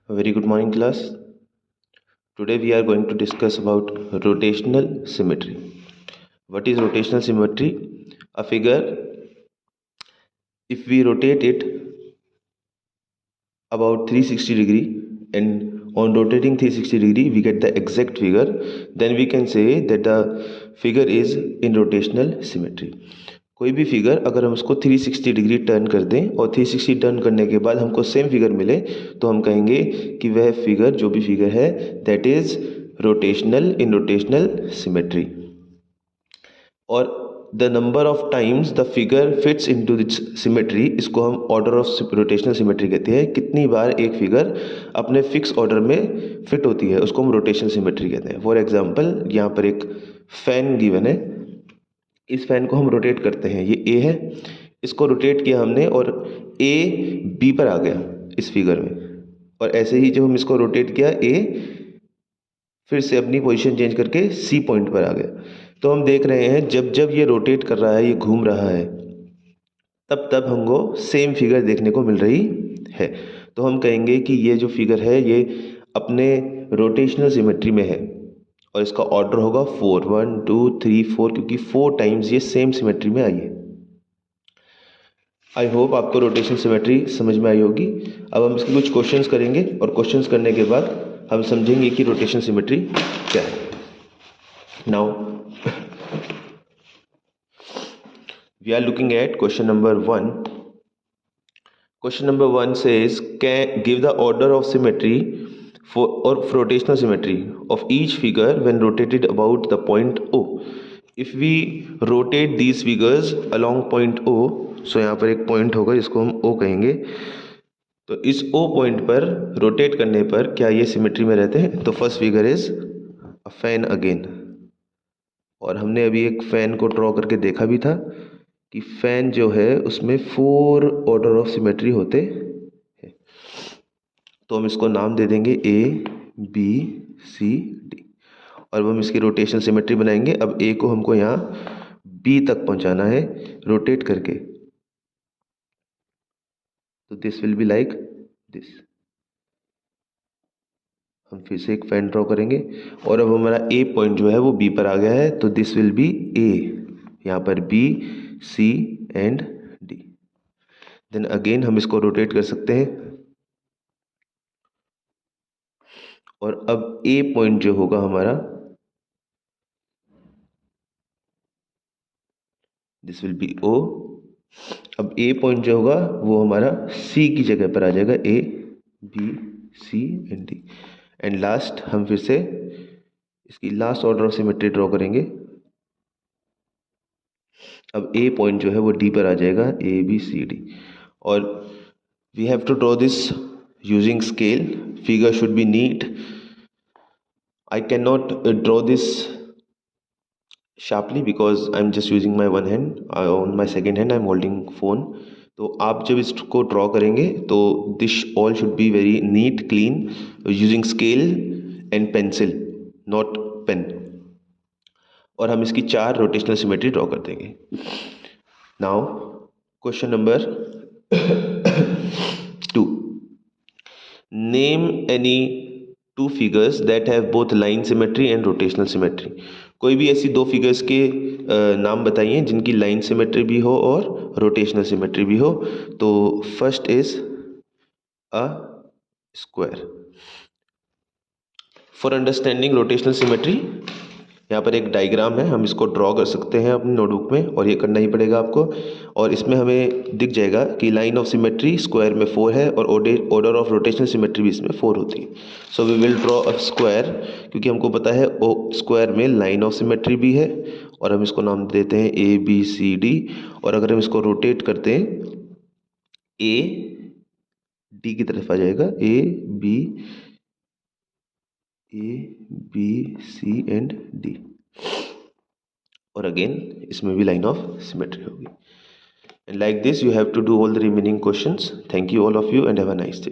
A very good morning, class. Today we are going to discuss about rotational symmetry. What is rotational symmetry? A figure, if we rotate it about 360 degree, and on rotating 360 degree we get the exact figure, then we can say that the figure is in rotational symmetry. कोई भी figure अगर हम उसको 360 degree turn कर दें और 360 turn करने के बाद हमको सेम फिगर मिले तो हम कहेंगे कि वह फिगर, जो भी फिगर है, that is rotational in rotational symmetry. और the number of times the figure fits into this symmetry, इसको हम ऑर्डर ऑफ रोटेशनल सिमेट्री कहते हैं. कितनी बार एक फिगर अपने फिक्स ऑर्डर में फिट होती है उसको हम रोटेशनल सिमेट्री कहते हैं. फॉर एग्जांपल, यहाँ पर एक फैन गिवन है. इस फैन को हम रोटेट करते हैं. ये ए है, इसको रोटेट किया हमने और ए बी पर आ गया इस फिगर में. और ऐसे ही जब हम इसको रोटेट किया, ए फिर से अपनी पोजीशन चेंज करके सी पॉइंट पर आ गया. तो हम देख रहे हैं जब जब ये रोटेट कर रहा है, ये घूम रहा है, तब तब हमको सेम फिगर देखने को मिल रही है. तो हम कहेंगे कि ये जो फिगर है ये अपने रोटेशनल सिमेट्री में है और इसका ऑर्डर होगा 4, 1 2 3 4, क्योंकि 4 टाइम्स ये सेम सिमेट्री में आई है. आई होप आपको रोटेशन सिमेट्री समझ में आई होगी. अब हम इसके कुछ क्वेश्चंस करेंगे और क्वेश्चंस करने के बाद हम समझेंगे कि रोटेशन सिमेट्री क्या है. Now we are looking at question number 1. Question number 1 says, can give the order of symmetry for or rotational symmetry of each figure when rotated about the point O. If we rotate these figures along point O, so यहाँ पर एक point होगा जिसको हम O कहेंगे. तो इस O point पर रोटेट करने पर क्या ये सिमेट्री में रहते हैं? तो first figure is a fan again. और हमने अभी एक फैन को ड्रॉ करके देखा भी था कि फैन जो है उसमें 4 ऑर्डर ऑफ सिमेट्री होते हैं. तो हम इसको नाम दे देंगे ए बी सी डी और हम इसकी रोटेशनल सिमेट्री बनाएंगे. अब ए को हमको यहाँ बी तक पहुँचाना है रोटेट करके. तो this will be like this. हम फिर से एक फैन ड्रॉ करेंगे और अब हमारा ए पॉइंट जो है वो बी पर आ गया है. तो दिस विल बी ए, यहाँ पर B C and D. Then again हम इसको रोटेट कर सकते हैं और अब ए पॉइंट जो होगा हमारा, दिस विल बी ओ. अब ए पॉइंट जो होगा वो हमारा सी की जगह पर आ जाएगा. A B C and D. And last हम फिर से इसकी last order of symmetry draw करेंगे. अब ए पॉइंट जो है वो डी पर आ जाएगा. A B C D. और we have to draw this using scale. Figure should be neat. I cannot draw this sharply because I'm just using my one hand. On my second hand I'm holding phone. तो आप जब इसको draw करेंगे तो this all should be very neat, clean, using scale and pencil, not pen. और हम इसकी 4 rotational symmetry draw कर देंगे. Now question number 2. Name any 2 figures that have both line symmetry and rotational symmetry. कोई भी ऐसी 2 फिगर्स के नाम बताइए जिनकी लाइन सिमेट्री भी हो और रोटेशनल सिमेट्री भी हो. तो first is a square. For understanding rotational symmetry, यहाँ पर एक डायग्राम है, हम इसको ड्रॉ कर सकते हैं अपनी नोटबुक में और ये करना ही पड़ेगा आपको. और इसमें हमें दिख जाएगा कि लाइन ऑफ सिमेट्री स्क्वायर में 4 है और ऑर्डर ऑफ रोटेशनल सिमेट्री भी इसमें 4 होती है. So we will draw a square, क्योंकि हमको पता है ओ स्क्वायर में लाइन ऑफ सिमेट्री भी है. और हम इसको नाम देते हैं ए बी सी डी. और अगर हम इसको रोटेट करते हैं, ए डी की तरफ आ जाएगा. A B C and D. और अगेन इसमें भी लाइन ऑफ सिमेट्री होगी. And like this you have to do all the remaining questions. Thank you all of you and have a nice day.